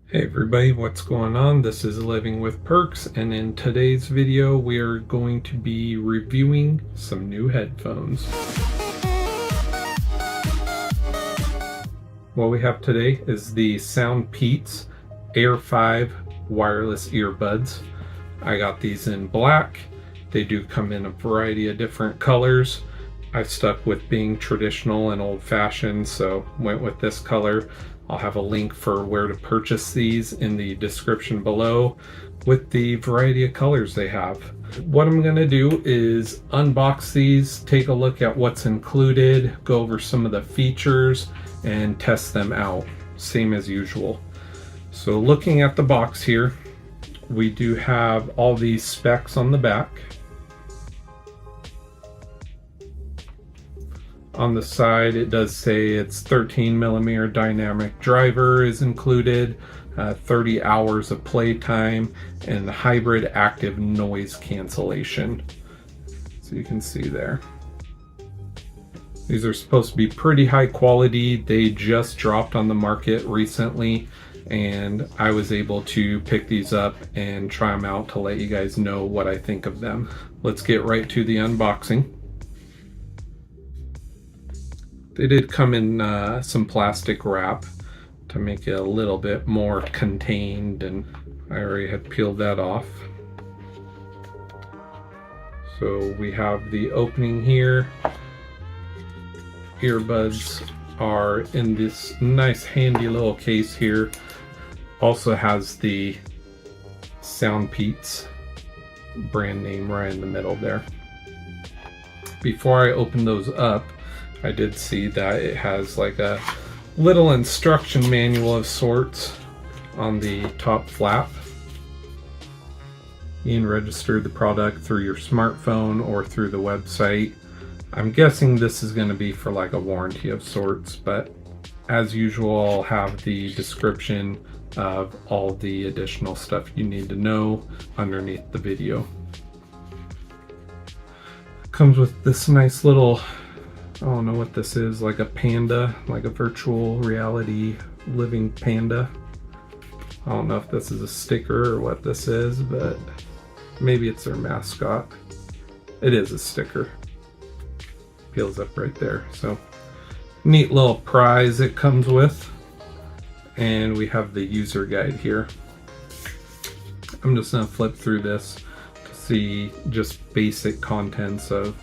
Hey everybody, what's going on? This is Living with Perks, and in today's video we are going to be reviewing some new headphones. What we have today is the SOUNDPEATS Air5 wireless earbuds. I got these in black. They do come in a variety of different colors. I stuck with being traditional and old-fashioned, so went with this color. I'll have a link for where to purchase these in the description below with the variety of colors they have. What I'm going to do is unbox these, take a look at what's included, go over some of the features, and test them out, same as usual. So looking at the box here, we do have all these specs on the back. On the side, it does say it's 13mm dynamic driver is included, 30 hours of playtime, and hybrid active noise cancellation. So you can see there. These are supposed to be pretty high quality. They just dropped on the market recently, and I was able to pick these up and try them out to let you guys know what I think of them. Let's get right to the unboxing. They did come in some plastic wrap to make it a little bit more contained, and I already had peeled that off. So we have the opening here. Earbuds are in this nice handy little case here. Also has the SOUNDPEATS brand name right in the middle there. Before I open those up, I did see that it has like a little instruction manual of sorts on the top flap. You can register the product through your smartphone or through the website. I'm guessing this is going to be for like a warranty of sorts, but as usual, I'll have the description of all the additional stuff you need to know underneath the video. Comes with this nice little, I don't know what this is, like a panda, like a virtual reality living panda. I don't know if this is a sticker or what this is, but maybe it's their mascot. It is a sticker. Peels up right there. So neat little prize it comes with. And we have the user guide here. I'm just gonna flip through this to see just basic contents of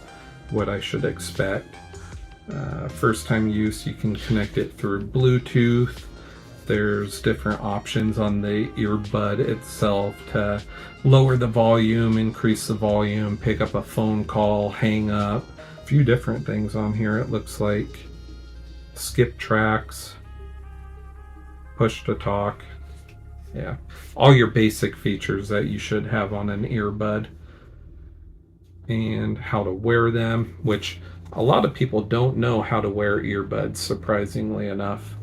what I should expect. First time use, you can connect it through Bluetooth. There's different options on the earbud itself to lower the volume, increase the volume, pick up a phone call, hang up. A few different things on here. It looks like skip tracks, push to talk. Yeah, all your basic features that you should have on an earbud, and how to wear them, which a lot of people don't know how to wear earbuds, surprisingly enough.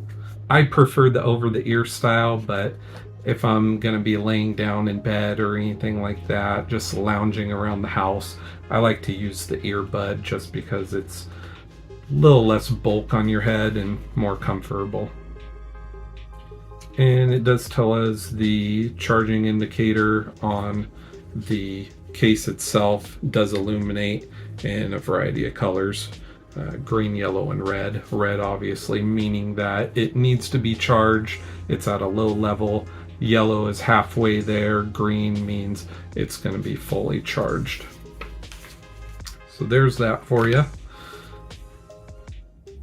I prefer the over-the-ear style, but if I'm going to be laying down in bed or anything like that, just lounging around the house, I like to use the earbud just because it's a little less bulk on your head and more comfortable. And it does tell us the charging indicator on the case itself does illuminate in a variety of colors, green, yellow, and red. Red obviously meaning that it needs to be charged, it's at a low level. Yellow is halfway there. Green means it's going to be fully charged. So there's that for you.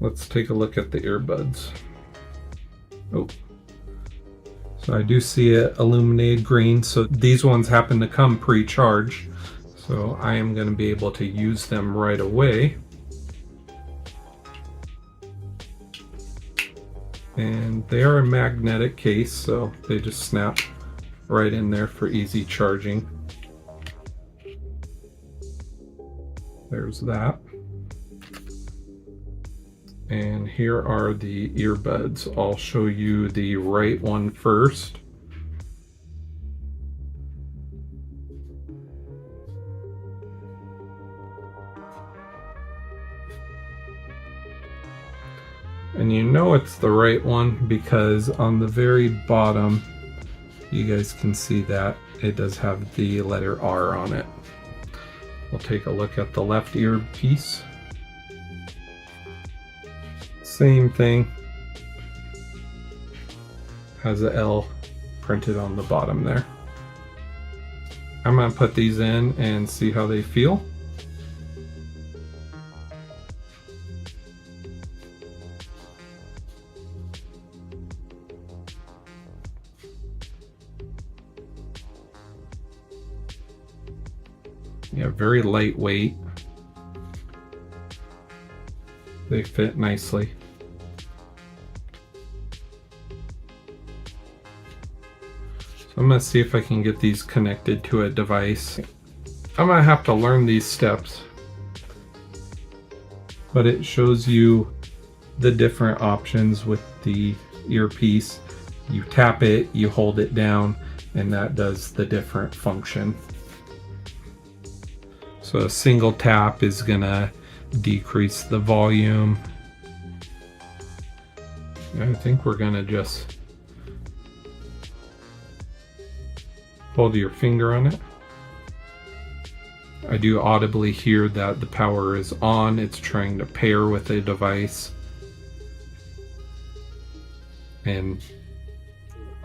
Let's take a look at the earbuds. Oh, so I do see it illuminated green, so these ones happen to come pre-charged, so I am going to be able to use them right away. And they are a magnetic case, so they just snap right in there for easy charging. There's that. And here are the earbuds. I'll show you the right one first. And you know it's the right one because on the very bottom You guys can see that it does have the letter R on it. We'll take a look at the left earpiece. Same thing. Has a L printed on the bottom there. I'm going to put these in and see how they feel. Yeah, very lightweight. They fit nicely. So I'm going to see if I can get these connected to a device. I'm going to have to learn these steps, but it shows you the different options with the earpiece. You tap it, you hold it down, and that does the different function. So a single tap is gonna decrease the volume. I think we're gonna just hold your finger on it. I do audibly hear that the power is on. It's trying to pair with a device. And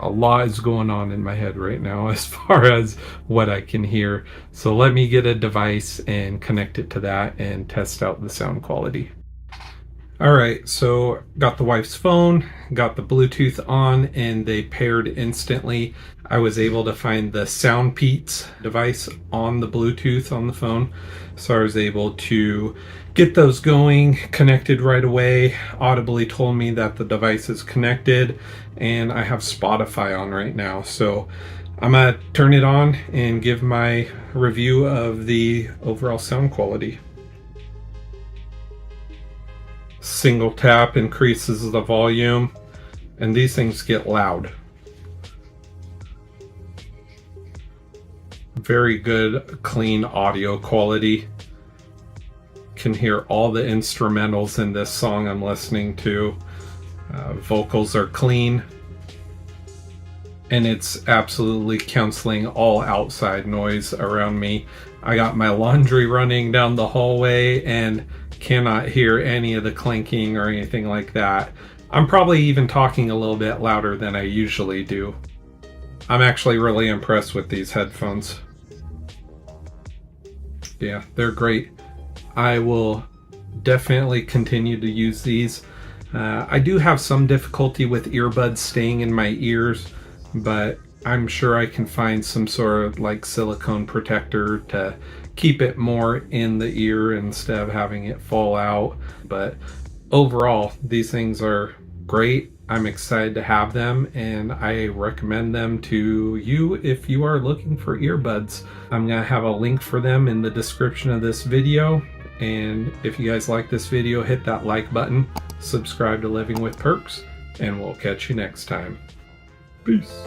a lot is going on in my head right now as far as what I can hear. So let me get a device and connect it to that and test out the sound quality. Alright, so got the wife's phone, got the Bluetooth on, and they paired instantly. I was able to find the SOUNDPEATS device on the Bluetooth on the phone. So I was able to get those going, connected right away. Audibly told me that the device is connected, and I have Spotify on right now. So I'm gonna turn it on and give my review of the overall sound quality. Single tap increases the volume, and these things get loud. Very good, clean audio quality. Can hear all the instrumentals in this song I'm listening to. Vocals are clean, and it's absolutely canceling all outside noise around me. I got my laundry running down the hallway and cannot hear any of the clinking or anything like that. I'm probably even talking a little bit louder than I usually do. I'm actually really impressed with these headphones. Yeah, they're great. I will definitely continue to use these. I do have some difficulty with earbuds staying in my ears, but I'm sure I can find some sort of like silicone protector to keep it more in the ear instead of having it fall out. But overall, these things are great. I'm excited to have them, and I recommend them to you if you are looking for earbuds. I'm gonna have a link for them in the description of this video. And if you guys like this video, hit that like button, subscribe to Living with Perks, and we'll catch you next time. Peace.